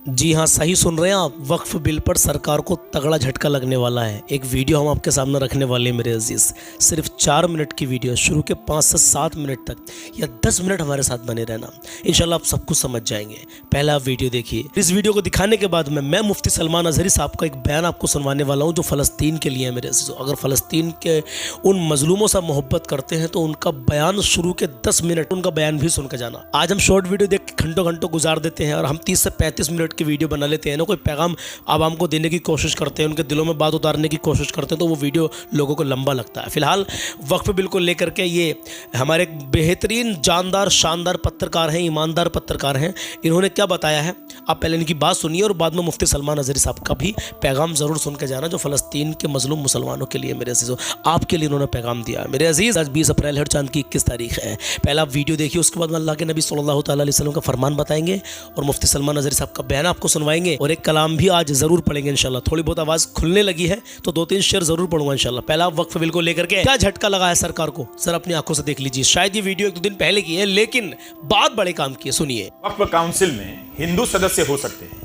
जी हाँ, सही सुन रहे हैं आप। वक्फ बिल पर सरकार को तगड़ा झटका लगने वाला है। एक वीडियो हम आपके सामने रखने वाले हैं मेरे अजीज़। सिर्फ 4 मिनट की वीडियो, शुरू के 5 से 7 मिनट तक या 10 मिनट हमारे साथ बने रहना, इंशाल्लाह आप सब कुछ समझ जाएंगे। पहला आप वीडियो देखिए। इस वीडियो को दिखाने के बाद मैं मुफ्ती सलमान अजहरी साहब का एक बयान आपको सुनवाने वाला हूँ जो फ़लस्तीन के लिए है मेरे अजीज़ों। अगर फ़लस्तीन के उन मजलूमों से मोहब्बत करते हैं तो उनका बयान शुरू के 10 मिनट उनका बयान भी सुन के जाना। आज हम शॉर्ट वीडियो देख के घंटों घंटों गुजार देते हैं और हम 30 से 35 मिनट की वीडियो बना लेते हैं ना, कोई पैगाम आवाम को देने की कोशिश करते हैं, उनके दिलों में बात उतारने की कोशिश करते हैं, तो वो वीडियो लोगों को लंबा लगता है। फिलहाल वक्फ बिल को लेकर के ये हमारे एक बेहतरीन जानदार शानदार पत्रकार हैं, ईमानदार पत्रकार हैं। इन्होंने क्या बताया है आप पहले इनकी बात सुनिए और बाद में मुफ्ती सलमान अजहरी साहब का भी पैगाम ज़रूर सुन के जाना जो फ़लस्तीन के मजलूम मुसलमानों के लिए मेरे अजीज़ों आपके लिए उन्होंने पैगाम दिया है। मेरे अजीज़, आज 20 अप्रैल हर चांद की 21 तारीख है। पहला आप वीडियो देखिए, उसके बाद अल्लाह के नबी सल्लल्लाहु अलैहि वसल्लम का फरमान बताएंगे और मुफ्ती सलमान अजहरी साहब का बयान आपको सुनवाएंगे और एक कलाम भी आज ज़रूर पढ़ेंगे इंशाल्लाह। थोड़ी बहुत आवाज़ खुलने लगी है तो 2-3 शेर ज़रूर पढ़ूंगा इंशाल्लाह। पहला वक्फ बिल को लेकर के क्या झटका लगा है सरकार को, सर अपनी आंखों से देख लीजिए। शायद ये वीडियो 1-2 दिन पहले की है लेकिन बात बड़े काम की है, सुनिए। वक्फ काउंसिल में हिंदू सदस्य हो सकते हैं,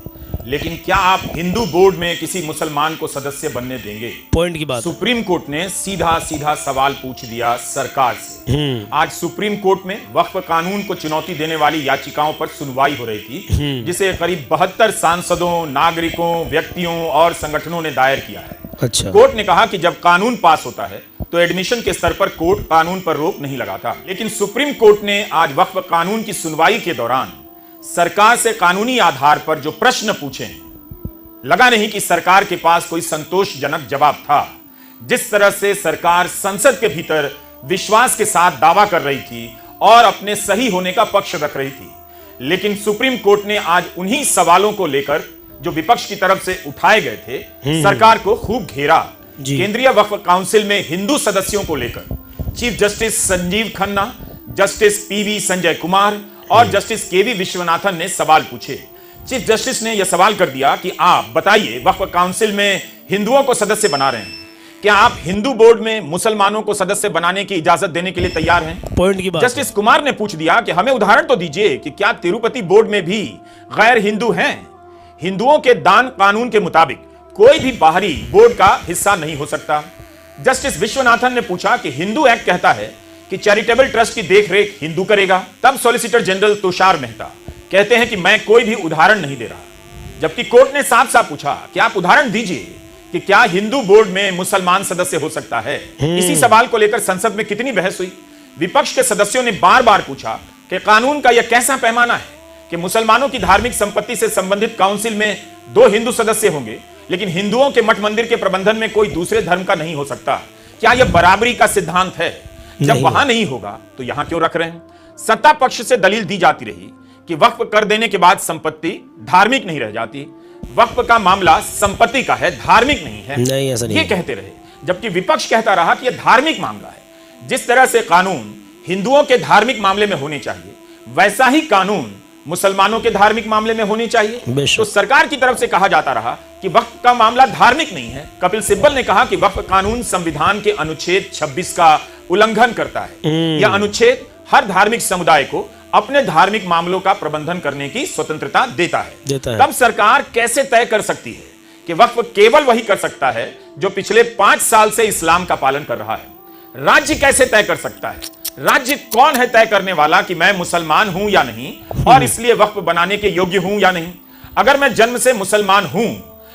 लेकिन क्या आप हिंदू बोर्ड में किसी मुसलमान को सदस्य बनने देंगे? पॉइंट की बात। सुप्रीम कोर्ट ने सीधा सीधा सवाल पूछ दिया सरकार से। आज सुप्रीम कोर्ट में वक्फ कानून को चुनौती देने वाली याचिकाओं पर सुनवाई हो रही थी, जिसे करीब 72 सांसदों, नागरिकों, व्यक्तियों और संगठनों ने दायर किया है। अच्छा। कोर्ट ने कहा कि जब कानून पास होता है तो एडमिशन के स्तर पर कोर्ट कानून पर रोक नहीं लगाता, लेकिन सुप्रीम कोर्ट ने आज वक्फ कानून की सुनवाई के दौरान सरकार से कानूनी आधार पर जो प्रश्न पूछे हैं, लगा नहीं कि सरकार के पास कोई संतोषजनक जवाब था। जिस तरह से सरकार संसद के भीतर विश्वास के साथ दावा कर रही थी और अपने सही होने का पक्ष रख रही थी, लेकिन सुप्रीम कोर्ट ने आज उन्हीं सवालों को लेकर जो विपक्ष की तरफ से उठाए गए थे सरकार को खूब घेरा। केंद्रीय वक्फ काउंसिल में हिंदू सदस्यों को लेकर chief justice Sanjeev Khanna, justice PV Sanjay Kumar और जस्टिस केवी विश्वनाथन ने सवाल पूछे। चीफ जस्टिस ने यह सवाल कर दिया कि आप बताइए, वक्फ काउंसिल में हिंदुओं को सदस्य बना रहे हैं, क्या आप हिंदू बोर्ड में मुसलमानों को सदस्य बनाने की इजाजत देने के लिए तैयार हैं? पॉइंट की बात। जस्टिस कुमार ने पूछ दिया कि हमें उदाहरण तो दीजिए कि क्या तिरुपति बोर्ड में भी गैर हिंदू हैं? हिंदुओं के दान कानून के मुताबिक कोई भी बाहरी बोर्ड का हिस्सा नहीं हो सकता। जस्टिस विश्वनाथन ने पूछा कि हिंदू एक्ट कहता है कि चैरिटेबल ट्रस्ट की देखरेख हिंदू करेगा। तब सॉलिसिटर जनरल तुषार मेहता कहते हैं कि मैं कोई भी उदाहरण नहीं दे रहा, जबकि कोर्ट ने साफ साफ पूछा कि आप उदाहरण दीजिए कि क्या हिंदू बोर्ड में मुसलमान सदस्य हो सकता है। इसी सवाल को लेकर संसद में कितनी बहस हुई। विपक्ष के सदस्यों ने बार बार पूछा कि कानून का यह कैसा पैमाना है कि मुसलमानों की धार्मिक संपत्ति से संबंधित काउंसिल में 2 हिंदू सदस्य होंगे, लेकिन हिंदुओं के मठ मंदिर के प्रबंधन में कोई दूसरे धर्म का नहीं हो सकता। क्या यह बराबरी का सिद्धांत है? जब वहां नहीं होगा तो यहां क्यों रख रहे हैं? सत्ता पक्ष से दलील दी जाती रही कि वक्फ कर देने के बाद संपत्ति धार्मिक नहीं रह जाती, वक्फ का मामला संपत्ति का है, धार्मिक नहीं है। नहीं, ऐसा नहीं। ये कहते रहे, जबकि विपक्ष कहता रहा कि यह धार्मिक मामला है। जिस तरह से कानून हिंदुओं के धार्मिक मामले में होने चाहिए, वैसा ही कानून मुसलमानों के धार्मिक मामले में होनी चाहिए। तो सरकार की तरफ से कहा जाता रहा कि वक्फ का मामला धार्मिक नहीं है। कपिल सिब्बल ने कहा कि वक्फ कानून संविधान के अनुच्छेद 26 का उल्लंघन करता है। यह अनुच्छेद हर धार्मिक समुदाय को अपने धार्मिक मामलों का प्रबंधन करने की स्वतंत्रता देता है। तब सरकार कैसे तय कर सकती है कि वक्फ केवल वही कर सकता है जो पिछले 5 साल से इस्लाम का पालन कर रहा है? राज्य कैसे तय कर सकता है? राज्य कौन है तय करने वाला कि मैं मुसलमान हूं या नहीं और इसलिए वक्फ बनाने के योग्य हूं या नहीं? अगर मैं जन्म से मुसलमान हूं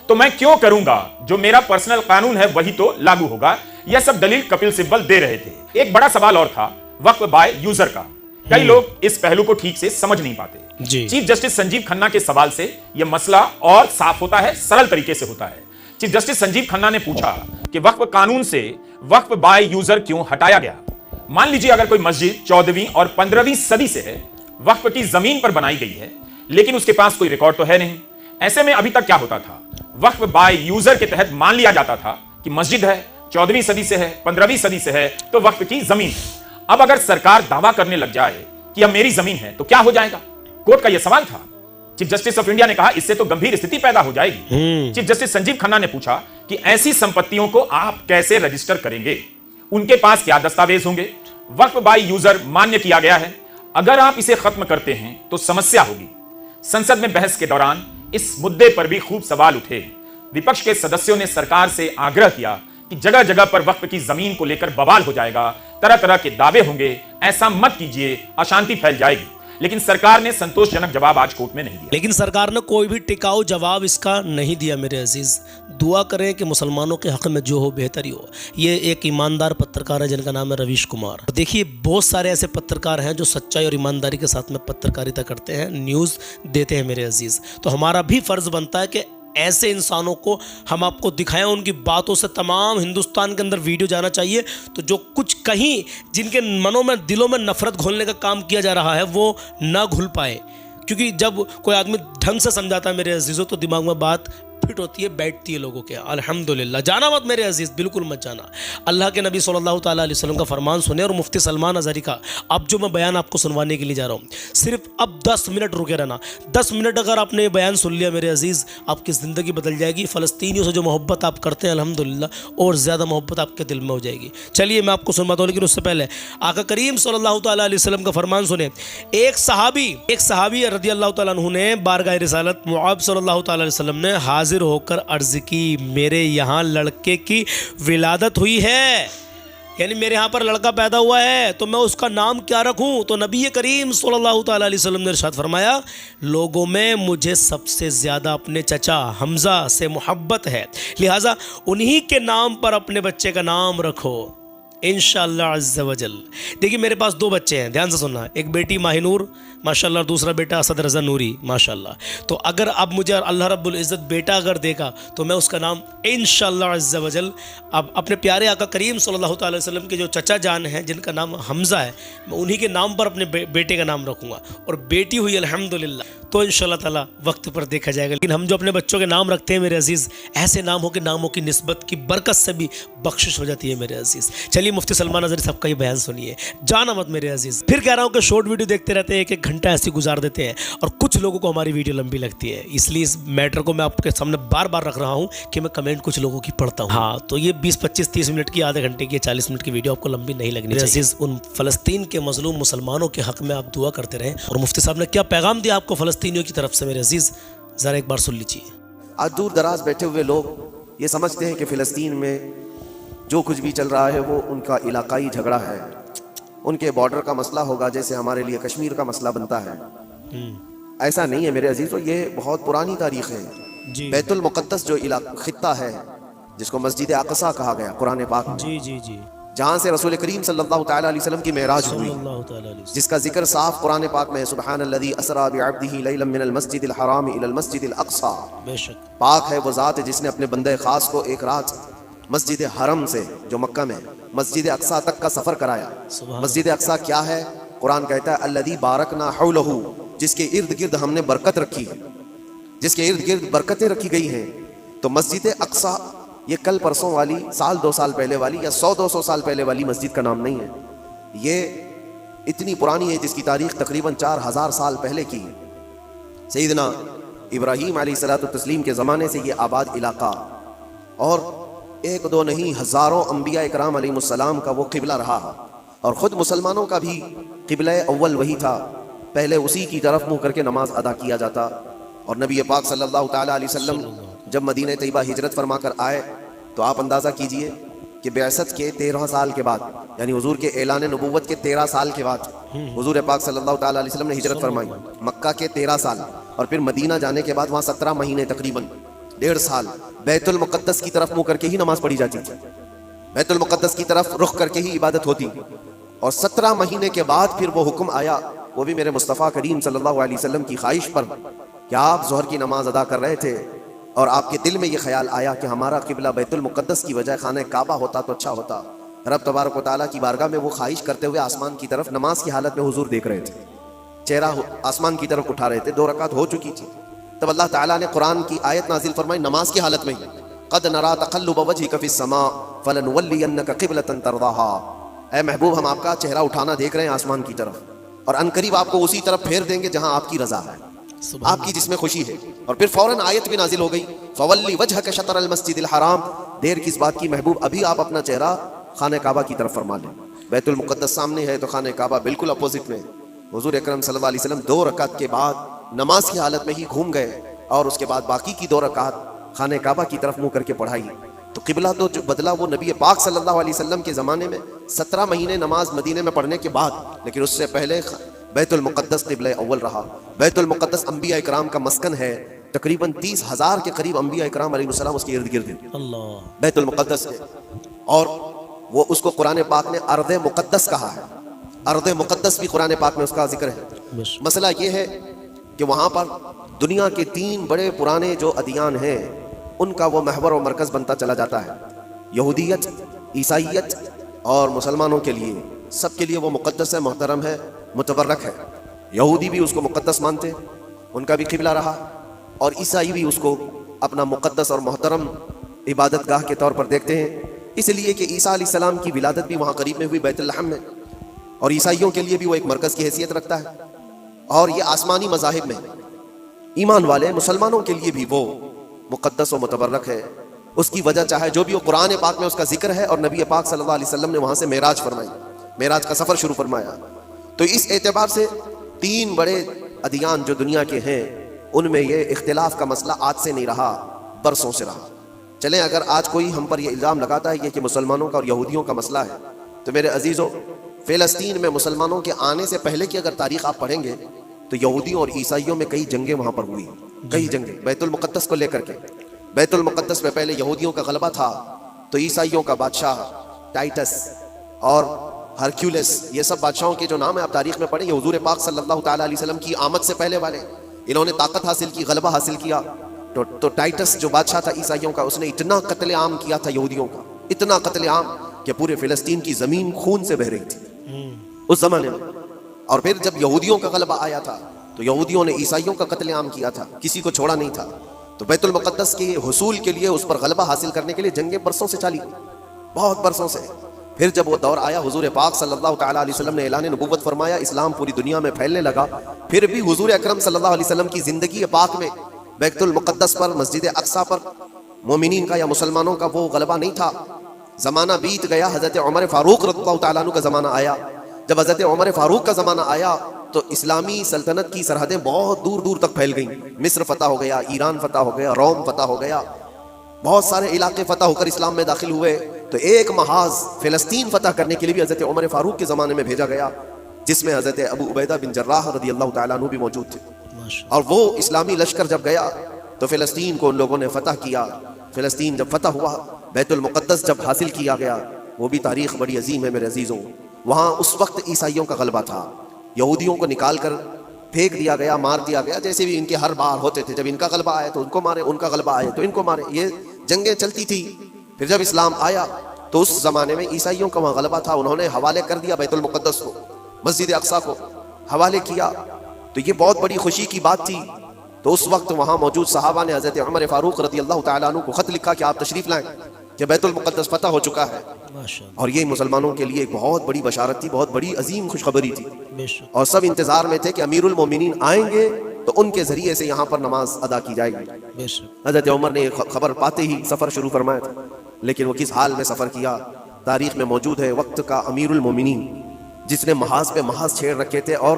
तो मैं क्यों करूंगा? जो मेरा पर्सनल कानून है वही तो लागू होगा। यह सब दलील कपिल सिब्बल दे रहे थे। एक बड़ा सवाल और था वक्फ बाय यूजर का। कई लोग इस पहलू को ठीक से समझ नहीं पाते। चीफ जस्टिस संजीव खन्ना के सवाल से यह मसला और साफ होता है, सरल तरीके से होता है। चीफ जस्टिस संजीव खन्ना ने पूछा कि वक्फ कानून से वक्फ बाय यूजर क्यों हटाया गया? मान लीजिए अगर कोई मस्जिद 14वीं और 15वीं सदी से है, वक्फ की जमीन पर बनाई गई है, लेकिन उसके पास कोई रिकॉर्ड तो है नहीं। ऐसे में अभी तक क्या होता था? वक्फ बाय यूजर के तहत मान लिया जाता था कि मस्जिद है, 14वीं सदी से है, 15वीं सदी से है, तो वक्फ की जमीन है। अब अगर सरकार दावा करने लग जाए कि यह मेरी जमीन है तो क्या हो जाएगा? कोर्ट का यह सवाल था। चीफ जस्टिस ऑफ इंडिया ने कहा इससे तो गंभीर स्थिति पैदा हो जाएगी। चीफ जस्टिस संजीव खन्ना ने पूछा कि ऐसी संपत्तियों को आप कैसे रजिस्टर करेंगे? उनके पास क्या दस्तावेज होंगे? वक्फ बाय यूजर मान्य किया गया है, अगर आप इसे खत्म करते हैं तो समस्या होगी। संसद में बहस के दौरान इस मुद्दे पर भी खूब सवाल उठे। विपक्ष के सदस्यों ने सरकार से आग्रह किया कि जगह जगह पर वक्फ की जमीन को लेकर बवाल हो जाएगा, तरह तरह के दावे होंगे, ऐसा मत कीजिए, अशांति फैल जाएगी। लेकिन सरकार ने संतोषजनक जवाब आज कोर्ट में नहीं दिया। लेकिन सरकार ने कोई भी टिकाऊ जवाब इसका नहीं दिया। मेरे अजीज, दुआ करें कि मुसलमानों के हक में जो हो बेहतरी हो। ये एक ईमानदार पत्रकार है जिनका नाम है रवीश कुमार। देखिए, बहुत सारे ऐसे पत्रकार हैं जो सच्चाई और ईमानदारी के साथ में पत्रकारिता करते हैं, न्यूज़ देते हैं। मेरे अजीज, तो हमारा भी फर्ज बनता है कि ऐसे इंसानों को हम आपको दिखाएं, उनकी बातों से तमाम हिंदुस्तान के अंदर वीडियो जाना चाहिए। तो जो कुछ कहीं जिनके मनों में, दिलों में नफरत घोलने का काम किया जा रहा है, वो ना घुल पाए। क्योंकि जब कोई आदमी ढंग से समझाता है मेरे अजीज़ों, तो दिमाग में बात फिट होती है, बैठती है लोगों के। अल्हम्दुलिल्लाह। जाना मत मेरे अजीज़, बिल्कुल मत जाना। अल्लाह के नबी सल्लल्लाहु ताला अलैहि वसल्लम का फरमान सुने और मुफ्ती सलमान अज़हरी का अब जो मैं बयान आपको सुनवाने के लिए जा रहा हूँ, सिर्फ अब 10 मिनट रुके रहना। 10 मिनट अगर आपने ये बयान सुन लिया मेरे अजीज़, आपकी ज़िंदगी बदल जाएगी। फ़लस्तीनियों से जो मोहब्बत आप करते हैं अल्हम्दुलिल्लाह, और ज़्यादा मोहब्बत आपके दिल में हो जाएगी। चलिए मैं आपको सुनवाता हूँ, लेकिन उससे पहले आका करीम सल्लल्लाहु ताला अलैहि वसल्लम का फरमान सुने। एक सहाबी रज़ी अल्लाह ताला अन्हु ने बारगाह रिसालत मुआब सल्लल्लाहु ताला अलैहि वसल्लम ने हाजिर होकर अर्ज़ की, मेरे यहाँ लड़के की विलादत हुई है, यानी मेरे यहाँ पर लड़का पैदा हुआ है, तो मैं उसका नाम क्या रखूं? तो नबी करीम सल्लल्लाहु ताला अलैहि वसल्लम ने इरशाद फरमाया, लोगों में मुझे सबसे ज़्यादा अपने चचा हमज़ा से मोहब्बत है, लिहाजा उन्हीं के नाम पर अपने बच्चे का नाम रखो इंशाअल्लाह अज़्ज़ वजल। देखिए, मेरे पास 2 बच्चे हैं, ध्यान से सुनना। एक बेटी माहिनूर माशाअल्लाह, दूसरा बेटा असद रज़ा नूरी माशाअल्लाह। तो अगर अब मुझे अल्लाह रब्बुल इज़्ज़त बेटा अगर देगा, तो मैं उसका नाम इंशाअल्लाह अज़्ज़ वजल अब अपने प्यारे आका करीम सल्लल्लाहु ताला अलैहि वसल्लम के जो चचा जान हैं, जिनका नाम हमज़ा है, मैं उन्हीं के नाम पर अपने बेटे का नाम रखूँगा। और बेटी हुई अल्हम्दुलिल्लाह, तो इंशाअल्लाह ताला वक्त पर देखा जाएगा। लेकिन हम जो अपने बच्चों के नाम रखते हैं मेरे अजीज़, ऐसे नाम हो कि नामों की निस्बत की बरकत से भी बख्शिश हो जाती है मेरे अजीज़। चलिए मुफ्ती सलमान अज़हरी साहब का ये बयान सुनिए, जाना मत मेरे अजीज़। फिर कह रहा हूँ कि शॉर्ट वीडियो देखते रहते हैं, 1-1 घंटा ऐसे गुजार देते हैं, और कुछ लोगों को हमारी वीडियो लंबी लगती है। इसलिए इस मैटर को मैं आपके सामने बार बार रख रहा हूँ कि मैं कमेंट कुछ लोगों की पढ़ता हूँ। हाँ, तो ये 20, 25, 30 मिनट की, आधे घंटे की, 40 मिनट की वीडियो आपको लंबी नहीं लगनी चाहिए। अजीज़, उन फ़लस्तीन के मज़लूम मुसलमानों के हक़ में आप दुआ करते रहें। और मुफ्ती साहब ने क्या पैगाम दिया आपको फ़लस्तीनियों की तरफ से मेरे अजीज़, ज़रा एक बार सुन लीजिए। आज दूर दराज बैठे हुए लोग ये समझते हैं कि फ़लस्तीन में जो कुछ भी चल रहा है वो उनका इलाकाई झगड़ा है, उनके बॉर्डर का मसला होगा, जैसे हमारे लिए कश्मीर का मसला बनता है। ऐसा नहीं है मेरे अजीज़ों, ये बहुत पुरानी तारीख़ है। बैतुल मुक़द्दस जो खित्ता है, जिसको मस्जिद अक़सा कहा गया कुरान पाक में, जी, जहाँ से रसूल करीम सल्लल्लाहु ताला अलैहि वसल्लम की मेराज हुई, जिसका जिक्र साफ कुरान पाक में है, सुब्हानल्लज़ी असरा बिअब्दिही लैलन मिनल मस्जिदिल हराम इलल मस्जिदिल अक़सा। पाक है वो ज़ात जिसने अपने बंदे ख़ास को एक रात मस्जिद हरम से, जो मक्का में, मस्जिद अक़सा तक का सफ़र कराया। मस्जिद अक़सा क्या है? कुरान कहता है अल्लज़ी बारकना हौलहू, जिसके इर्द गिर्द हमने बरकत रखी है, जिसके इर्द गिर्द बरकतें रखी गई हैं। तो मस्जिद अक़सा ये कल परसों वाली, साल 2 साल पहले वाली या 100-200 साल पहले वाली मस्जिद का नाम नहीं है। ये इतनी पुरानी है जिसकी तारीख़ तकरीबन 4000 साल पहले की है। सैयदना इब्राहीम अलैहिस्सलातु तस्लीम के ज़माने से ये आबाद इलाका, और 1-2 नहीं, हज़ारों अंबिया इकराम अलैहिमुस्सलाम का वो क़िबला रहा, और ख़ुद मुसलमानों का भी क़िबला अव्वल वही था। पहले उसी की तरफ मुँह करके नमाज अदा किया जाता। और नबी पाक सल्लल्लाहु ताला अलैहि वसल्लम जब मदीना तैयबा हिजरत फरमा कर आए, तो आप अंदाज़ा कीजिए कि बिअसत के 13 साल के बाद, यानी हुजूर के ऐलान नबुव्वत के 13 साल के बाद हुजूर पाक सल्लल्लाहु ताला अलैहि वसल्लम ने हिजरत फरमाई। मक्का के 13 साल, और फिर मदीना जाने के बाद वहाँ 17 महीने, तकरीबन 1.5 साल बैतुल मुक़द्दस की तरफ मुँह करके ही नमाज पढ़ी जाती थी, बैतुल मुक़द्दस की तरफ रुख करके ही इबादत होती। और 17 महीने के बाद फिर वो हुक्म आया, वो भी मेरे मुस्तफ़ा करीम सल्लल्लाहु अलैहि वसल्लम की ख्वाहिश पर, कि आप ज़ोहर की नमाज अदा कर रहे थे और आपके दिल में ये ख्याल आया कि हमारा क़िबला बैतुल मुक़द्दस की बजाय खाने काबा होता तो अच्छा होता। रब तबारक व तआला की बारगाह में वो ख्वाहिश करते हुए आसमान की तरफ नमाज की हालत में हुजूर देख रहे थे, चेहरा आसमान की तरफ उठा रहे थे। 2 रकात हो चुकी थी, तब अल्लाह ताला ने कुरान की आयत नाजिल फरमाई नमाज की हालत में, क़द नरा तक़ल्लुब वजहिक फ़िस समा फ़लनुवल्लियन्नका क़िबलतन तर्दाहा। ऐ महबूब, हम आपका चेहरा उठाना देख रहे हैं आसमान की तरफ, और अनकरीब आपको उसी तरफ फेर देंगे जहां आपकी रजा है, आपकी जिसमें खुशी है। और फिर फौरन आयत भी नाजिल हो गई, फ़वल्ली वजहक शतरल मस्जिदिल हराम। देर किस बात की महबूब, अभी आप अपना चेहरा खाने काबा की तरफ फरमा लें। बैतुल मुक़द्दस सामने है तो खाने काबा बिल्कुल अपोजिट में। हुजूर अकरम सल्लल्लाहु अलैहि वसल्लम 2 रकात के बाद नमाज की हालत में ही घूम गए اور اس کے بعد باقی کی 2 رکعت خانہ کعبہ کی طرف منہ کر کے پڑھائی. تو قبلہ تو جو بدلا وہ نبی پاک صلی اللہ علیہ وسلم کے زمانے میں 17 مہینے نماز مدینے میں پڑھنے کے بعد، لیکن اس سے پہلے بیت المقدس قبلہ اول رہا. بیت المقدس انبیاء اکرام کا مسکن ہے. تقریباً 30,000 کے قریب انبیاء اکرام علیہ السلام اس کے ارد گرد ہیں اللہ. بیت المقدس کے. اور وہ اس کو قرآن پاک نے ارض مقدس کہا ہے. ارض مقدس بھی قرآن پاک میں اس کا ذکر ہے. مسئلہ یہ ہے کہ وہاں پر دنیا کے 3 بڑے پرانے جو ادیان ہیں ان کا وہ محور و مرکز بنتا چلا جاتا ہے. یہودیت، عیسائیت اور مسلمانوں کے لیے سب کے لیے وہ مقدس ہے، محترم ہے، متبرک ہے. یہودی بھی اس کو مقدس مانتے، ان کا بھی قبلہ رہا، اور عیسائی بھی اس کو اپنا مقدس اور محترم عبادت گاہ کے طور پر دیکھتے ہیں، اس لیے کہ عیسیٰ علیہ السلام کی ولادت بھی وہاں قریب میں ہوئی بیت لحم میں، اور عیسائیوں کے لیے بھی وہ ایک مرکز کی حیثیت رکھتا ہے. اور یہ آسمانی مذاہب میں ایمان والے مسلمانوں کے لیے بھی وہ مقدس و متبرک ہے. اس کی وجہ چاہے جو بھی ہو، قرآن پاک میں اس کا ذکر ہے، اور نبی پاک صلی اللہ علیہ وسلم نے وہاں سے معراج فرمائی، معراج کا سفر شروع فرمایا. تو اس اعتبار سے 3 بڑے ادیان جو دنیا کے ہیں ان میں یہ اختلاف کا مسئلہ آج سے نہیں رہا، برسوں سے رہا. چلیں اگر آج کوئی ہم پر یہ الزام لگاتا ہے یہ کہ مسلمانوں کا اور یہودیوں کا مسئلہ ہے، تو میرے عزیزوں، فلسطین میں مسلمانوں کے آنے سے پہلے کی اگر تاریخ آپ پڑھیں گے تو یہودیوں اور عیسائیوں میں کئی جنگیں وہاں پر ہوئی، کئی جنگیں بیت المقدس کو لے کر کے. بیت المقدس میں پہلے یہودیوں کا غلبہ تھا، تو عیسائیوں کا بادشاہ ٹائٹس اور ہرکیولس، یہ سب بادشاہوں کے جو نام ہے آپ تاریخ میں پڑھیں، یہ حضور پاک صلی اللہ تعالیٰ علیہ وسلم کی آمد سے پہلے والے. انہوں نے طاقت حاصل کی، غلبہ حاصل کیا. تو ٹائٹس جو بادشاہ تھا عیسائیوں کا، اس نے اتنا قتل عام کیا تھا یہودیوں کا، اتنا قتل عام کہ پورے فلسطین کی زمین خون سے بہہ رہی تھی اس زمانے میں. اور پھر جب یہودیوں کا غلبہ آیا تھا تو یہودیوں نے عیسائیوں کا قتل عام کیا تھا، کسی کو چھوڑا نہیں تھا. تو بیت المقدس کے حصول کے لیے، اس پر غلبہ حاصل کرنے کے لیے جنگیں برسوں سے چلی، بہت برسوں سے. پھر جب وہ دور آیا، حضور پاک صلی اللہ تعالیٰ علیہ وسلم نے اعلان نبوت فرمایا، اسلام پوری دنیا میں پھیلنے لگا. پھر بھی حضور اکرم صلی اللہ علیہ وسلم کی زندگی پاک میں بیت المقدس پر، مسجد اقصیٰ پر مومنین کا یا مسلمانوں کا وہ غلبہ نہیں تھا. زمانہ بیت گیا، حضرت عمر فاروق رضی اللہ تعالیٰ عنہ کا زمانہ آیا. جب حضرت عمر فاروق کا زمانہ آیا تو اسلامی سلطنت کی سرحدیں بہت دور دور تک پھیل گئیں. مصر فتح ہو گیا، ایران فتح ہو گیا، روم فتح ہو گیا، بہت سارے علاقے فتح ہو کر اسلام میں داخل ہوئے. تو ایک محاذ فلسطین فتح کرنے کے لیے بھی حضرت عمر فاروق کے زمانے میں بھیجا گیا، جس میں حضرت ابو عبیدہ بن جراح رضی اللہ تعالیٰ عنہ بھی موجود تھے. اور وہ اسلامی لشکر جب گیا تو فلسطین کو ان لوگوں نے فتح کیا. فلسطین جب فتح ہوا، بیت المقدس جب حاصل کیا گیا، وہ بھی تاریخ بڑی عظیم ہے میرے عزیزوں. وہاں اس وقت عیسائیوں کا غلبہ تھا، یہودیوں کو نکال کر پھینک دیا گیا، مار دیا گیا، جیسے بھی ان کے ہر بار ہوتے تھے. جب ان کا غلبہ آیا تو ان کو مارے، ان کا غلبہ آیا تو ان کو مارے، یہ جنگیں چلتی تھی. پھر جب اسلام آیا تو اس زمانے میں عیسائیوں کا وہاں غلبہ تھا، انہوں نے حوالے کر دیا بیت المقدس کو، مسجد اقصیٰ کو حوالے کیا. تو یہ بہت بڑی خوشی کی بات تھی. تو اس وقت وہاں موجود صحابہ نے حضرت عمر فاروق رضی اللہ تعالیٰ عنہ کو خط لکھا کہ آپ تشریف لائیں کہ بیت المقدس فتح ہو چکا ہے. اور یہ مسلمانوں کے لیے ایک بہت بڑی بشارت تھی، بہت بڑی عظیم خوشخبری تھی. اور سب انتظار میں تھے کہ امیر المومنین آئیں گے تو ان کے ذریعے سے یہاں پر نماز ادا کی جائے گی. حضرت عمر نے خبر پاتے ہی سفر شروع فرمایا تھا، لیکن وہ کس حال میں سفر کیا تاریخ میں موجود ہے. وقت کا امیر المومنین جس نے محاذ پہ محاذ چھیڑ رکھے تھے اور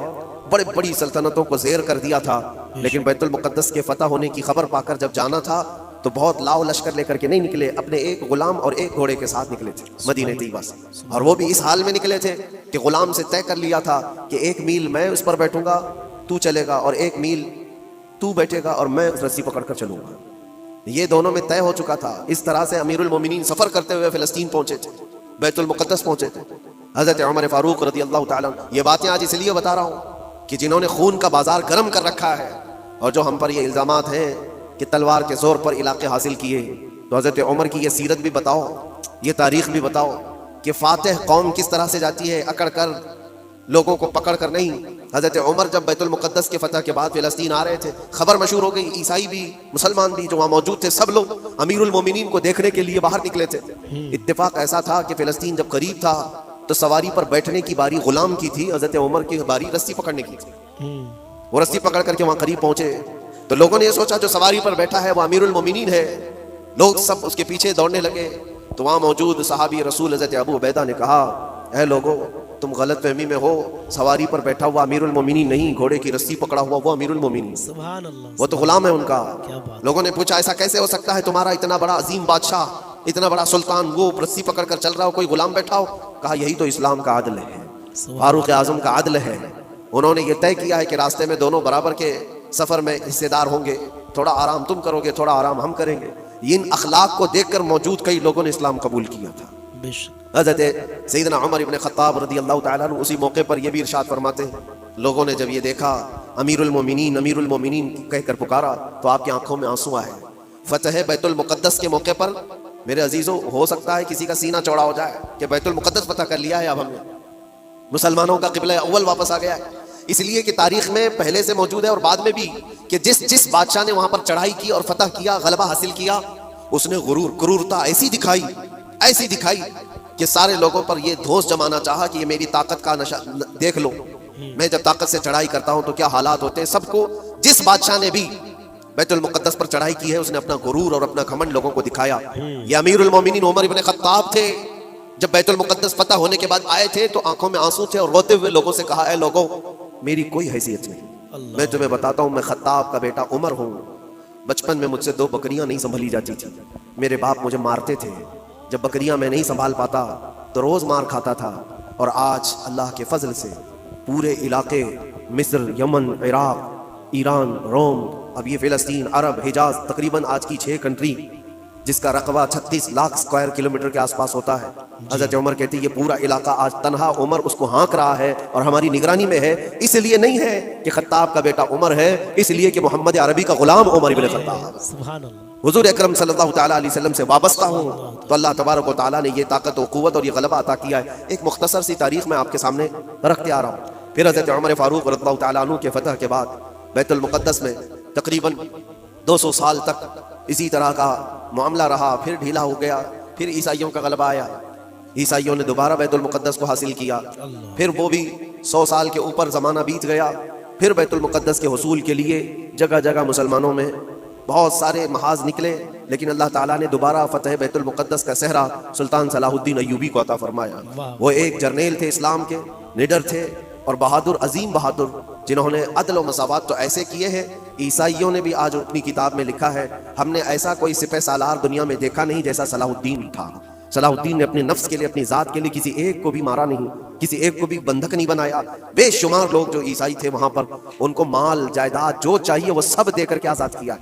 بڑی بڑی سلطنتوں کو زیر کر دیا تھا، لیکن بیت المقدس کے فتح ہونے کی خبر پا کر جب جانا تھا تو بہت لاؤ لشکر لے کر کے نہیں نکلے، اپنے ایک غلام اور ایک گھوڑے کے ساتھ نکلے تھے مدینہ طیبہ سے. اور وہ بھی اس حال میں نکلے تھے کہ غلام سے طے کر لیا تھا کہ 1 میل میں اس پر بیٹھوں گا، تو چلے گا، اور 1 میل تو بیٹھے گا اور میں اس رسی پکڑ کر چلوں گا. یہ دونوں میں طے ہو چکا تھا. اس طرح سے امیر المومنین سفر کرتے ہوئے فلسطین پہنچے تھے، بیت المقدس پہنچے تھے. حضرت عمر فاروق رضی اللہ تعالیٰ عنہ، یہ باتیں آج اس لیے بتا رہا ہوں کہ جنہوں نے خون کا بازار گرم کر رکھا ہے اور جو ہم پر یہ الزامات ہیں کہ تلوار کے زور پر علاقے حاصل کیے، تو حضرت عمر کی یہ سیرت بھی بتاؤ، یہ تاریخ بھی بتاؤ کہ فاتح قوم کس طرح سے جاتی ہے، اکڑ کر، لوگوں کو پکڑ کر نہیں. حضرت عمر جب بیت المقدس کے فتح کے بعد فلسطین آ رہے تھے، خبر مشہور ہو گئی، عیسائی بھی مسلمان بھی جو وہاں موجود تھے سب لوگ امیر المومنین کو دیکھنے کے لیے باہر نکلے تھے. اتفاق ایسا تھا کہ فلسطین جب قریب تھا تو سواری پر بیٹھنے کی باری غلام کی تھی، حضرت عمر کی باری رسی پکڑنے کی تھی. وہ رسی پکڑ کر کے وہاں قریب پہنچے تو لوگوں نے یہ سوچا جو سواری پر بیٹھا ہے وہ امیر المومنین ہے، لوگ سب اس کے پیچھے دوڑنے لگے. تو وہاں موجود صحابی رسول حضرت ابو عبیدہ نے کہا، اے لوگوں، तुम गलत फहमी में हो, सवारी पर बैठा हुआ अमीरुल मोमिनीन नहीं, घोड़े की रस्सी पकड़ा हुआ वो अमीरुल मोमिनीन, सुभान अल्लाह, वो तो गुलाम है उनका। क्या बात। लोगों ने पूछा ऐसा कैसे हो सकता है, तुम्हारा इतना बड़ा अजीम बादशाह, इतना बड़ा सुल्तान, वो रस्सी पकड़ कर चल रहा हो, कोई गुलाम बैठा हो? कहा यही तो इस्लाम का आदल है, फारूक आजम का आदल है। उन्होंने ये तय किया है कि रास्ते में दोनों बराबर के सफर में हिस्सेदार होंगे, थोड़ा आराम तुम करोगे, थोड़ा आराम हम करेंगे। इन अखलाक को देखकर मौजूद कई लोगों ने इस्लाम कबूल किया था। हज़रत सैयदना उमर इब्न खत्ताब रज़ी अल्लाह तआला अन्हु उसी मौके पर यह भी इरशाद फरमाते हैं, लोगों ने जब ये देखा अमीरुल मोमिनीन कहकर पुकारा तो आपकी आंखों में आंसू आए। फतह बैतुल मुक़द्दस के मौके पर मेरे अजीजों, हो सकता है किसी का सीना चौड़ा हो जाए कि बैतुल मुक़द्दस फतह कर लिया है, अब हमने मुसलमानों का क़िबला अव्वल वापस आ गया है। इसलिए कि तारीख में पहले से मौजूद है और बाद में भी कि जिस बादशाह ने वहां पर चढ़ाई की और फतह किया, गलबा हासिल किया, उसने क्रूरता ऐसी दिखाई कि सारे लोगों पर ये धोस जमाना चाहा कि ये मेरी ताकत का नशा देख लो, मैं जब ताकत से चढ़ाई करता हूं तो क्या हालात होते हैं। सबको, जिस बादशाह ने भी बैतुल मुक़द्दस पर चढ़ाई की है, उसने अपना गुरूर और अपना घमंड लोगों को दिखाया। ये अमीरुल मोमिनीन उमर इब्न खत्ताब थे, जब बैतुल मुक़द्दस फतह होने के बाद आए थे तो आंखों में आंसू थे और रोते हुए लोगों से कहा, ऐ लोगों, मेरी कोई हैसियत नहीं, मैं तुम्हें बताता हूं, मैं खत्ताब का बेटा उमर हूं। बचपन में मुझसे 2 बकरियां नहीं संभली जाती थी, मेरे बाप मुझे मारते थे, जब बकरियां मैं नहीं संभाल पाता तो रोज मार खाता था। और आज अल्लाह के फजल से पूरे इलाके, मिस्र, यमन, इराक, ईरान, रोम, अब ये फिलिस्तीन, अरब, हिजाज, तकरीबन आज की 6 कंट्री जिसका रकबा 36 लाख स्क्वायर किलोमीटर के आसपास होता है। हजरत उमर कहते हैं ये पूरा इलाका आज तन्हा उमर उसको हाँक रहा है और हमारी निगरानी में है। इसलिए नहीं है कि खत्ताब का बेटा उमर है, इसलिए कि मोहम्मद अरबी का गुलाम उमर इब्न खत्ताब हुजूर अकरम सल्लल्लाहु तआला अलैहि वसल्लम से वाबस्ता हूँ, तो अल्लाह तबारक व तआला ने ये ताकत और क़ुव्वत और ये गलबा अता किया है। एक मुख्तसर सी तारीख मैं आपके सामने रखते आ रहा हूँ। फिर हजरत उमर फारूक रज़ियल्लाहु तआला अन्हु के फतह के बाद बैतुल मुक़द्दस में तकरीबन 200 साल तक इसी तरह का मामला रहा, फिर ढीला हो गया, फिर ईसाइयों का गलबा आया, ईसाइयों ने दोबारा बैतुल मुक़द्दस को हासिल किया, फिर वो भी 100 साल के ऊपर ज़माना बीत गया, फिर बैतुल मुक़द्दस के हुसूल के लिए जगह जगह मुसलमानों में बहुत सारे महाज निकले, लेकिन अल्लाह ताला ने दोबारा फतह बैतुल मुक़द्दस का सहरा सुल्तान सलाहुद्दीन अय्यूबी को अता फरमाया। वो एक जर्नेल थे, इस्लाम के निडर थे और बहादुर, अजीम बहादुर, जिन्होंने अदल और मसावत तो ऐसे किए हैं। ईसाइयों ने भी आज अपनी किताब में लिखा है, हमने ऐसा कोई सिपह सालार दुनिया में देखा नहीं जैसा सलाहुद्दीन था। सलाहुद्दीन ने अपने नफ्स के लिए, अपनी ज़ात के लिए किसी एक को भी मारा नहीं, किसी एक को भी बंधक नहीं बनाया। बेशुमार लोग जो ईसाई थे वहां पर, उनको माल जायदाद जो चाहिए वो सब देकर के आज़ाद किया।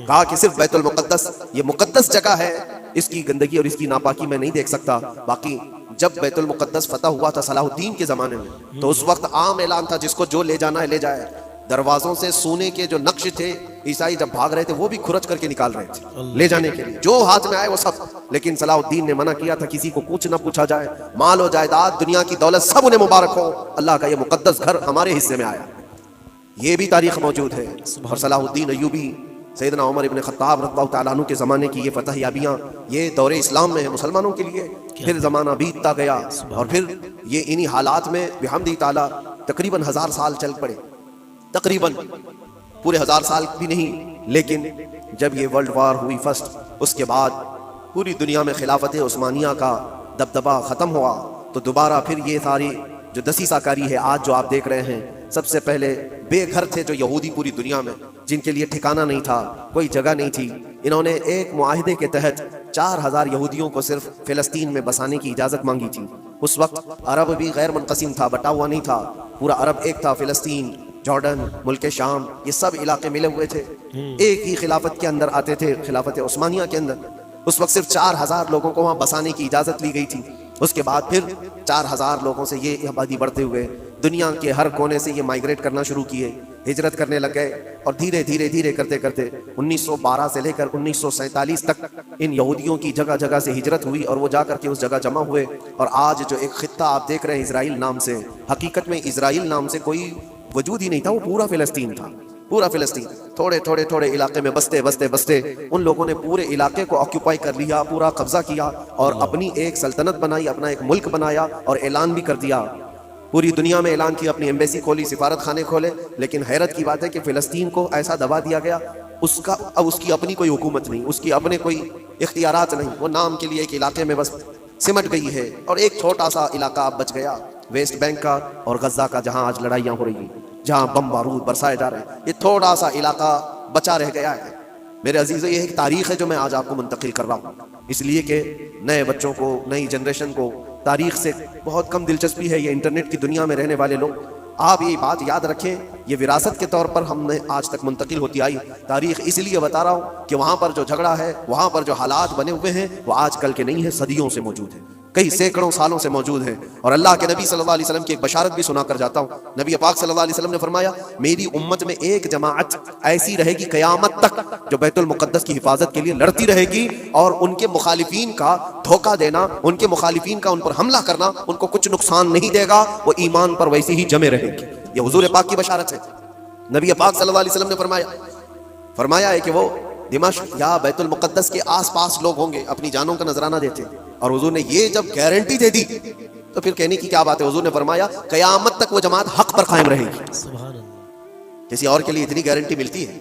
कहा कि सिर्फ बैतुल मुक़द्दस ये मुक़द्दस जगह है, इसकी गंदगी और इसकी नापाकी मैं नहीं देख सकता। बाकी जब बैतुल मुक़द्दस फतह हुआ था सलाहुद्दीन के ज़माने में, तो उस वक्त आम ऐलान था जिसको जो ले जाना है ले जाए। दरवाज़ों से सोने के जो नक्श थे, ईसाई जब भाग रहे थे वो भी खुरच करके निकाल रहे थे ले जाने के लिए, जो हाथ में आए वो सब। लेकिन सलाहुद्दीन ने मना किया था, किसी को कुछ ना पूछा जाए, माल और जायदाद, दुनिया की दौलत सब उन्हें मुबारक हो, अल्लाह का ये मुक़द्दस घर हमारे हिस्से में आया। ये भी तारीख मौजूद है। और सलाहुद्दीन अय्यूबी, सैयदना उमर इब्न खत्ताब रज़ियल्लाहु तआला अन्हु के ज़माने की ये फतह याबियाँ, ये दौरे इस्लाम में है मुसलमानों के लिए। फिर ज़माना बीतता गया और फिर ये इन्हीं हालात में बिहम्दिही ताला तकरीबन 1000 साल चल पड़े, तकरीबन पूरे 1000 साल भी नहीं। लेकिन जब ये वर्ल्ड वार हुई फर्स्ट, उसके बाद पूरी दुनिया में खिलाफत उस्मानिया का दबदबा ख़त्म हुआ, तो दोबारा फिर ये सारी जो दसीसाकारी है आज जो आप देख रहे हैं, सबसे पहले बेघर थे जो यहूदी पूरी दुनिया में, जिनके लिए ठिकाना नहीं था, कोई जगह नहीं थी। इन्होंने एक मुआहिदे के तहत 4000 यहूदियों को सिर्फ फिलिस्तीन में बसाने की इजाज़त मांगी थी। उस वक्त अरब भी गैर मुनक़सिम था, बटा हुआ नहीं था, पूरा अरब एक था। फिलिस्तीन, जॉर्डन, मुल्क शाम, ये सब इलाके मिले हुए थे, एक ही खिलाफत के अंदर आते थे, खिलाफत उस्मानिया के अंदर। उस वक्त सिर्फ 4000 लोगों को वहाँ बसाने की इजाज़त ली गई थी। उसके बाद फिर 4000 लोगों से ये आबादी बढ़ते हुए दुनिया के हर कोने से ये माइग्रेट करना शुरू किए, हिजरत करने लग गए। और धीरे धीरे धीरे करते करते 1912 से लेकर 1947 तक इन यहूदियों की जगह जगह से हिजरत हुई और वो जा करके उस जगह जमा हुए। और आज जो एक खित्ता आप देख रहे हैं इजराइल नाम से, हकीकत में इजराइल नाम से कोई वजूद ही नहीं था, वो पूरा फिलिस्तीन था, पूरा फिलिस्तीन। थोड़े थोड़े थोड़े इलाके में बसते बसते बसते उन लोगों ने पूरे इलाके को ऑक्यूपाई कर लिया, पूरा कब्जा किया और अपनी एक सल्तनत बनाई, अपना एक मुल्क बनाया और ऐलान भी कर दिया, पूरी दुनिया में ऐलान किया, अपनी एम्बेसी खोली, सिफारत खाने खोले। लेकिन हैरत की बात है कि फिलिस्तीन को ऐसा दबा दिया गया, उसका अब उसकी अपनी कोई हुकूमत नहीं, उसकी अपने कोई इख्तियारात नहीं, वो नाम के लिए एक इलाके में बस सिमट गई है और एक छोटा सा इलाका अब बच गया ویسٹ بینک کا اور غزہ کا جہاں آج لڑائیاں ہو رہی ہیں, جہاں بم بارود برسائے جا رہے ہیں, یہ تھوڑا سا علاقہ بچا رہ گیا ہے. میرے عزیزو, یہ ایک تاریخ ہے جو میں آج آپ کو منتقل کر رہا ہوں, اس لیے کہ نئے بچوں کو, نئی جنریشن کو تاریخ سے بہت کم دلچسپی ہے. یہ انٹرنیٹ کی دنیا میں رہنے والے لوگ, آپ یہ بات یاد رکھیں, یہ وراثت کے طور پر ہم نے آج تک منتقل ہوتی آئی تاریخ. اس لیے بتا رہا ہوں کہ وہاں پر جو جھگڑا ہے, وہاں پر جو حالات بنے ہوئے ہیں, وہ آج کل کے نہیں ہیں, صدیوں سے موجود ہیں, کئی سینکڑوں سالوں سے موجود ہیں. اور اللہ کے نبی صلی اللہ علیہ وسلم کی ایک بشارت بھی سنا کر جاتا ہوں. نبی پاک صلی اللہ علیہ وسلم نے فرمایا, میری امت میں ایک جماعت ایسی رہے گی قیامت تک جو بیت المقدس کی حفاظت کے لیے لڑتی رہے گی, اور ان کے مخالفین کا دھوکہ دینا, ان کے مخالفین کا ان پر حملہ کرنا ان کو کچھ نقصان نہیں دے گا, وہ ایمان پر ویسی ہی جمے رہے گی. یہ حضور پاک کی بشارت ہے. نبی پاک صلی اللہ علیہ وسلم نے فرمایا ہے کہ وہ دمشق یا بیت المقدس کے آس پاس لوگ ہوں گے اپنی جانوں کا نذرانہ دیتے, اور حضور نے یہ جب گارنٹی دے دی تو پھر کہنے کی کیا بات ہے. حضور نے فرمایا قیامت تک وہ جماعت حق پر قائم رہے گی. سبحان اللہ. کسی اور کے لیے اتنی گارنٹی ملتی ہے؟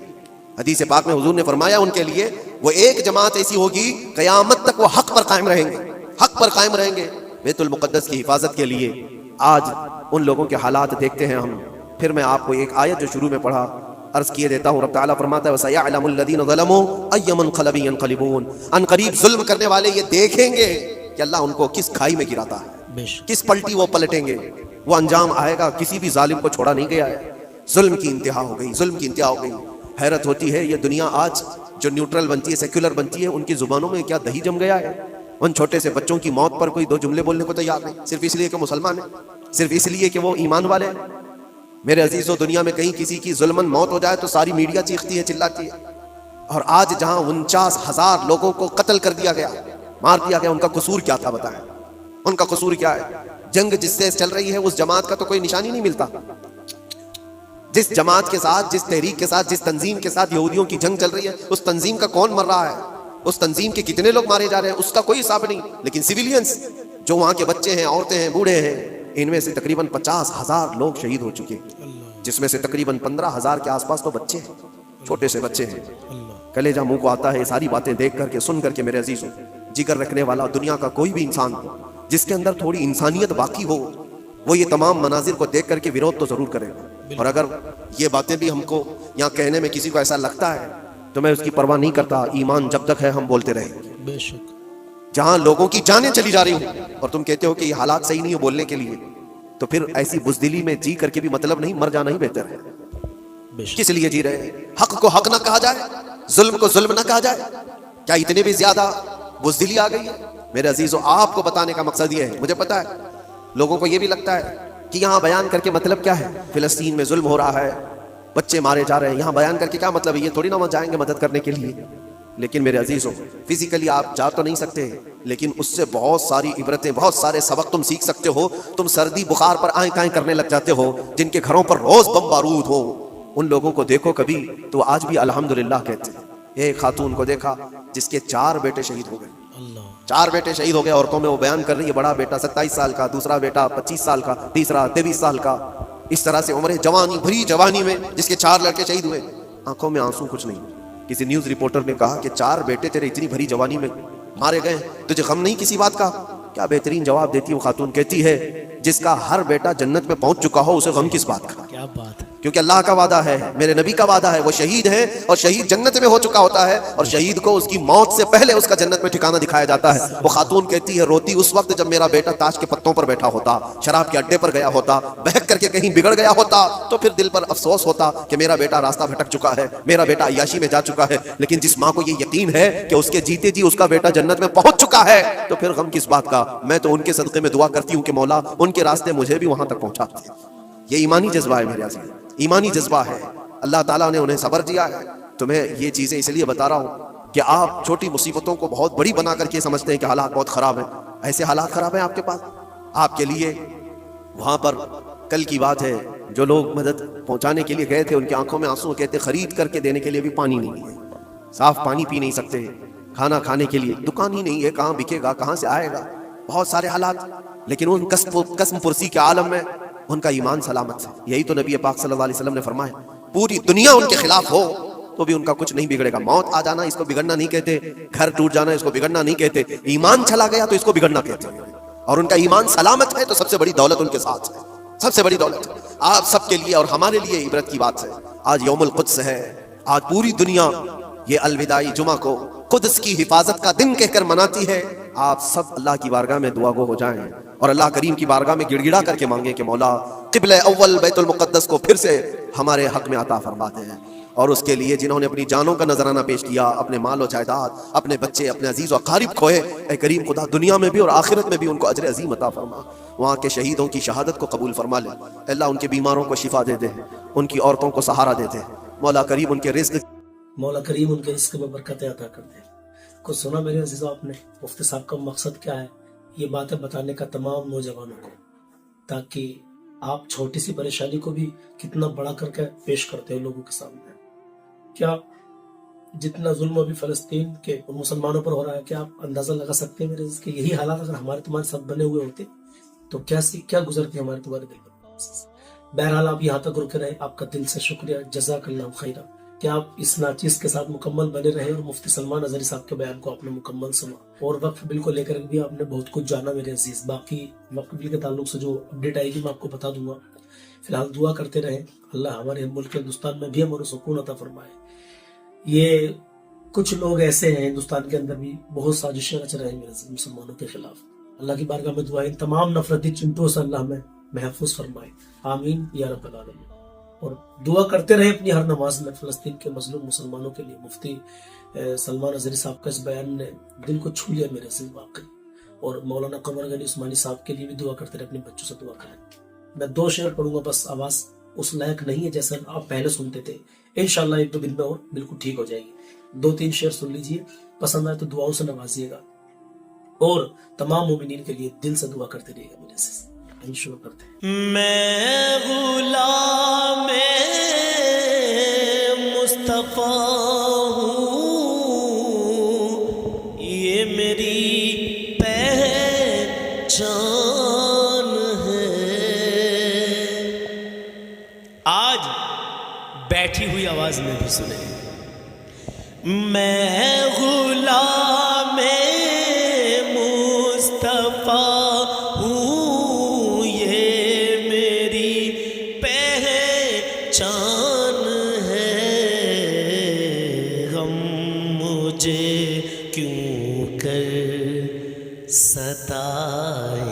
حدیث پاک میں حضور نے فرمایا ان کے لیے وہ ایک جماعت ایسی ہوگی قیامت تک وہ حق پر قائم رہیں گے, حق پر قائم رہیں گے بیت المقدس کی حفاظت کے لیے. آج ان لوگوں کے حالات دیکھتے ہیں ہم. پھر میں آپ کو ایک آیت جو شروع میں پڑھا عرض کیے دیتا ہوں. رب تعالیٰ فرماتا ہے وَسَيَعْلَمُ الَّذِينَ ظَلَمُوا أَيَّ مُنْقَلَبٍ يَنْقَلِبُونَ. ان قریب ظلم کرنے والے یہ دیکھیں گے کہ اللہ ان کو کس کھائی میں گراتا ہے, کس پلٹی وہ پلٹیں گے. وہ انجام آئے گا, کسی بھی ظالم کو چھوڑا نہیں گیا ہے. ظلم کی انتہا ہو گئی, ظلم کی انتہا ہو گئی. حیرت ہوتی ہے, یہ دنیا آج جو نیوٹرل بنتی ہے, سیکولر بنتی ہے, ان کی زبانوں میں کیا دہی جم گیا ہے. ان چھوٹے سے بچوں کی موت پر کوئی دو جملے بولنے کو تیار نہیں, صرف اس لیے کہ مسلمان ہیں, صرف اس لیے کہ وہ ایمان والے ہیں. میرے عزیزو, دنیا میں کہیں کسی کی ظلمن موت ہو جائے تو ساری میڈیا چیختی ہے, چلاتی ہے. اور آج جہاں 49,000 لوگوں کو قتل کر دیا گیا, مار دیا گیا, ان کا قصور کیا تھا بتائیں, ان کا قصور کیا ہے؟ جنگ جس سے چل رہی ہے اس جماعت کا تو کوئی نشانی نہیں ملتا. جس جماعت کے ساتھ, جس تحریک کے ساتھ, جس تنظیم کے ساتھ یہودیوں کی جنگ چل رہی ہے, اس تنظیم کا کون مر رہا ہے, اس تنظیم کے کتنے لوگ مارے جا رہے ہیں, اس کا کوئی حساب نہیں. لیکن سویلینز جو وہاں کے بچے ہیں, عورتیں ہیں, بوڑھے ہیں, ان میں سے تقریباً 50,000 لوگ شہید ہو چکے, جس میں سے تقریباً 15,000 کے آس پاس تو بچے ہیں, چھوٹے سے بچے ہیں. کلیجہ منہ کو آتا ہے یہ ساری باتیں دیکھ کر کے, سن کر کے. میرے عزیزوں, جگر رکھنے والا دنیا کا کوئی بھی انسان ہو جس کے اندر تھوڑی انسانیت باقی ہو, وہ یہ تمام مناظر کو دیکھ کر کے ویرود تو ضرور کرے گا. اور اگر یہ باتیں بھی ہم کو یہاں کہنے میں کسی کو ایسا لگتا ہے تو میں اس کی پرواہ نہیں کرتا. ایمان جب تک ہے ہم بولتے رہیں گے. بے شک. جہاں لوگوں کی جانیں چلی جا رہی ہوں اور تم کہتے ہو کہ یہ حالات صحیح نہیں ہو بولنے کے لیے, تو پھر ایسی بزدلی میں جی کر کے بھی مطلب نہیں, مر جانا ہی بہتر ہے. کس لیے جی رہے ہیں؟ حق کو حق نہ کہا جائے, ظلم کو ظلم نہ کہا جائے. کیا اتنے بھی زیادہ بزدلی آ گئی ہے؟ میرے عزیزو, آپ کو بتانے کا مقصد یہ ہے, مجھے پتا ہے لوگوں کو یہ بھی لگتا ہے کہ یہاں بیان کر کے مطلب کیا ہے, فلسطین میں ظلم ہو رہا ہے, بچے مارے جا رہے ہیں, یہاں بیان کر کے کیا مطلب ہے, یہ تھوڑی نہ وہاں جائیں گے مدد کرنے کے لیے. لیکن میرے عزیزو, فزیکلی آپ جا تو نہیں سکتے, لیکن اس سے بہت ساری عبرتیں, بہت سارے سبق تم سیکھ سکتے ہو. تم سردی بخار پر آئیں کائیں کرنے لگ جاتے ہو, جن کے گھروں پر روز بم بارود ہو, ان لوگوں کو دیکھو کبھی تو آج بھی الحمدللہ کہتے ہیں. ایک خاتون کو دیکھا جس کے 4 بیٹے شہید ہو گئے, 4 بیٹے شہید ہو گئے. عورتوں میں وہ بیان کر رہی ہے, بڑا بیٹا 27 سال کا, دوسرا بیٹا 25 سال کا, تیسرا 23 سال کا. اس طرح سے عمر جوانی, بھری جوانی میں جس کے 4 لڑکے شہید ہوئے. آنکھوں میں آنسو کچھ نہیں. کسی نیوز رپورٹر نے کہا کہ 4 بیٹے تیرے اتنی بھری جوانی میں مارے گئے, تجھے غم نہیں کسی بات کا؟ کیا بہترین جواب دیتی وہ خاتون, کہتی ہے جس کا ہر بیٹا جنت میں پہنچ چکا ہو اسے غم کس بات کا؟ کیا بات ہے. کیونکہ اللہ کا وعدہ ہے, میرے نبی کا وعدہ ہے, وہ شہید ہے اور شہید جنت میں ہو چکا ہوتا ہے, اور شہید کو اس کی موت سے پہلے اس کا جنت میں ٹھکانہ دکھایا جاتا ہے. وہ خاتون کہتی ہے روتی اس وقت جب میرا بیٹا تاش کے پتوں پر بیٹھا ہوتا, شراب کے اڈے پر گیا ہوتا, بہک کر کے کہیں بگڑ گیا ہوتا, تو پھر دل پر افسوس ہوتا کہ میرا بیٹا راستہ بھٹک چکا ہے, میرا بیٹا عیاشی میں جا چکا ہے. لیکن جس ماں کو یہ یقین ہے کہ اس کے جیتے جی اس کا بیٹا جنت میں پہنچ چکا ہے, تو پھر غم کس بات کا. میں تو ان کے صدقے میں دعا کرتی ہوں کہ مولا ان کے راستے مجھے بھی وہاں تک پہنچا. یہ ایمانی جذبہ ہے میرے عزیز, ایمانی جذبہ ہے. اللہ تعالیٰ نے انہیں صبر دیا ہے. تو میں یہ چیزیں اس لیے بتا رہا ہوں کہ آپ چھوٹی مصیبتوں کو بہت بڑی بنا کر کے سمجھتے ہیں کہ حالات بہت خراب ہیں. ایسے حالات خراب ہیں آپ کے پاس, آپ کے لیے وہاں پر کل کی بات ہے, جو لوگ مدد پہنچانے کے لیے گئے تھے ان کی آنکھوں میں آنسو, کہتے خرید کر کے دینے کے لیے بھی پانی نہیں ہے, صاف پانی پی نہیں سکتے, کھانا کھانے کے لیے دکان ہی نہیں ہے, کہاں بکے گا, کہاں سے آئے گا, بہت سارے حالات. لیکن ان قسم پرسی کے عالم میں ان کا ایمان سلامت ہے. یہی تو نبی پاک صلی اللہ علیہ وسلم نے فرمایا, پوری دنیا ان کے خلاف ہو تو بھی ان کا کچھ نہیں بگڑے گا. موت آ جانا اس کو بگڑنا نہیں کہتے, گھر ٹوٹ جانا اس کو بگڑنا نہیں کہتے, ایمان چلا گیا تو اس کو بگڑنا کہتے ہیں. اور ان کا ایمان سلامت ہے تو سب سے بڑی دولت ان کے ساتھ ہے، سب سے بڑی دولت آپ سب کے لیے اور ہمارے لیے عبرت کی بات ہے۔ آج یوم القدس ہے، آج پوری دنیا یہ الوداعی جمعہ کو قدس کی حفاظت کا دن کہہ کر مناتی ہے۔ آپ سب اللہ کی بارگاہ میں دعا گو ہو جائیں اور اللہ کریم کی بارگاہ میں گڑ گڑا کر کے مانگیں کہ مولا قبلہ اول بیت المقدس کو پھر سے ہمارے حق میں عطا فرما دیں، اور اس کے لیے جنہوں نے اپنی جانوں کا نذرانہ پیش کیا، اپنے مال و جائیداد، اپنے بچے، اپنے عزیز و اقارب کھوئے، اے کریم خدا دنیا میں بھی اور آخرت میں بھی ان کو اجر عظیم عطا فرما، وہاں کے شہیدوں کی شہادت کو قبول فرما لے، اللہ ان کے بیماروں کو شفا دے دے، ان کی عورتوں کو سہارا دے دے، مولا کریم ان کے رزق میں برکتیں عطا کر دے۔ کچھ سنا میرے عزیزو آپ نے مفتی صاحب کا مقصد کیا ہے؟ یہ باتیں بتانے کا تمام نوجوانوں کو، تاکہ آپ چھوٹی سی پریشانی کو بھی کتنا بڑا کر کے پیش کرتے ہو لوگوں کے سامنے۔ کیا جتنا ظلم ابھی فلسطین کے مسلمانوں پر ہو رہا ہے، کیا آپ اندازہ لگا سکتے ہیں میرے عزیز کہ یہی حالات اگر ہمارے تمہارے ساتھ بنے ہوئے ہوتے تو کیا گزرتے ہمارے تمہارے دل پر؟ بہرحال آپ یہاں تک رکے رہے، آپ کا دل سے شکریہ، جزاک اللہ خیرہ کہ آپ اس ناچیز کے ساتھ مکمل بنے رہے اور مفتی سلمان اظہری صاحب کے بیان کو آپ نے مکمل سنا، اور وقف بل کو لے کر بھی آپ نے بہت کچھ جانا میرے عزیز۔ باقی وقف بل کے تعلق سے جو اپڈیٹ آئے گی میں آپ کو بتا دوں گا۔ فی الحال دعا کرتے رہیں، اللہ ہمارے ملک ہندوستان میں بھی ہمارے سکون عطا فرمائے۔ یہ کچھ لوگ ایسے ہیں ہندوستان کے اندر بھی بہت سازشیں رچ رہے ہیں میرے عزیز مسلمانوں کے خلاف۔ اللہ کی بارگاہ میں دعائیں تمام نفرتی چنٹوں سے اللہ ہمیں محفوظ فرمائے، آمین یا رب العالمین۔ اور دعا کرتے رہے اپنی ہر نماز میں فلسطین کے مظلوم مسلمانوں کے لیے۔ مفتی سلمان اظہری صاحب کا اس بیان نے دل کو چھو لیا میرے عزیز واقعی، اور مولانا قمر غنی عثمانی صاحب کے لیے بھی دعا کرتے رہے، اپنے بچوں سے دعا کریں۔ میں 2 شعر پڑھوں گا، بس آواز اس لائق نہیں ہے جیسا آپ پہلے سنتے تھے، انشاءاللہ 1-2 دن میں اور بالکل ٹھیک ہو جائے گی۔ 2-3 شعر سن لیجئے، پسند آئے تو دعاؤں سے نوازیے گا، اور تمام مومنین کے لیے دل سے دعا کرتے رہیے گا میرے عزیز۔ شروع کرتے ہیں۔ میں غلام مصطفیٰ ہوں، یہ میری پہچان ہے۔ آج بیٹھی ہوئی آواز میں بھی سنیں، میں غلام مصطفیٰ ستائے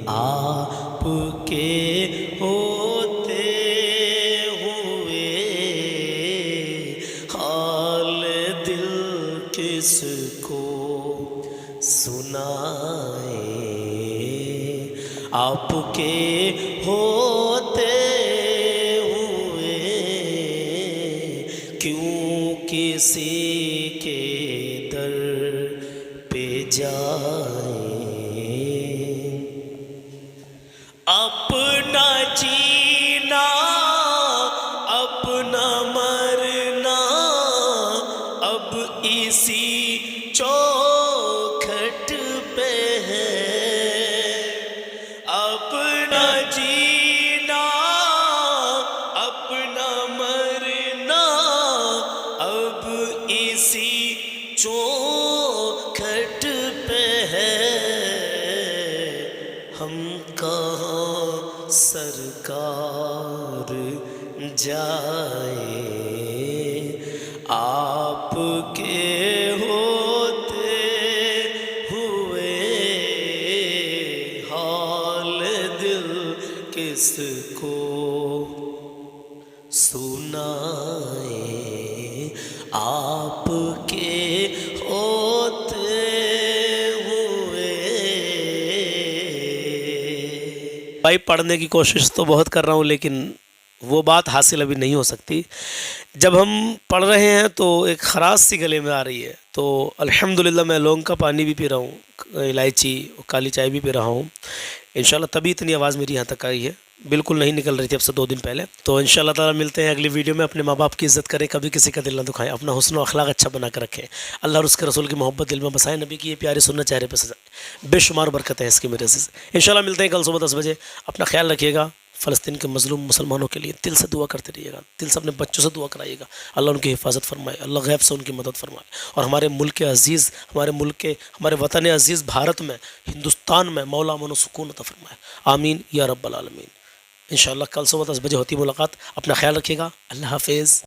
آپ کے ہوتے ہوئے، حال دل کس کو سنائے، آپ کے ہوتے ہوئے کیوں کسی کے در پہ جائے، اپنا جینا اپنا مرنا اب اسی چوکھٹ پہ ہے، اپنا جینا اپنا مرنا اب اسی چوکھٹ پہ ہے، ہم کہاں سرکار جائے، آپ کے ہوتے ہوئے حال دل کس کو سنائے، آپ کے ہوتے ہوئے۔ بھائی پڑھنے کی کوشش تو بہت کر رہا ہوں، لیکن وہ بات حاصل ابھی نہیں ہو سکتی۔ جب ہم پڑھ رہے ہیں تو ایک خراش سی گلے میں آ رہی ہے، تو الحمدللہ میں لونگ کا پانی بھی پی رہا ہوں، الائچی کالی چائے بھی پی رہا ہوں، انشاءاللہ تبھی اتنی آواز میری یہاں تک آئی ہے، بالکل نہیں نکل رہی تھی اب سے 2 دن پہلے۔ تو انشاءاللہ تعالیٰ ملتے ہیں اگلی ویڈیو میں۔ اپنے ماں باپ کی عزت کریں، کبھی کسی کا دل نہ دکھائیں، اپنا حسن و اخلاق اچھا بنا کر رکھیں، اللہ اور اس کے رسول کی محبت دل میں بسائیں، نبی کی یہ پیاری سنت چہرے پہ سجائیں، بے شمار برکتیں ہیں اس کی میرے عزیز۔ انشاءاللہ ملتے ہیں کل صبح 10 بجے، اپنا خیال رکھیے گا، فلسطین کے مظلوم مسلمانوں کے لیے دل سے دعا کرتے رہیے گا, دل سے اپنے بچوں سے دعا کرائیے گا, اللہ ان کی حفاظت فرمائے, اللہ غیب سے ان کی مدد فرمائے, اور ہمارے ملک عزیز, ہمارے وطن عزیز بھارت میں, ہندوستان میں مولا امن و سکون عطا فرمائے. آمین یا رب العالمین. انشاءاللہ کل صبح 10 بجے ہوتی ملاقات. اپنا خیال رکھیے گا. اللہ حافظ.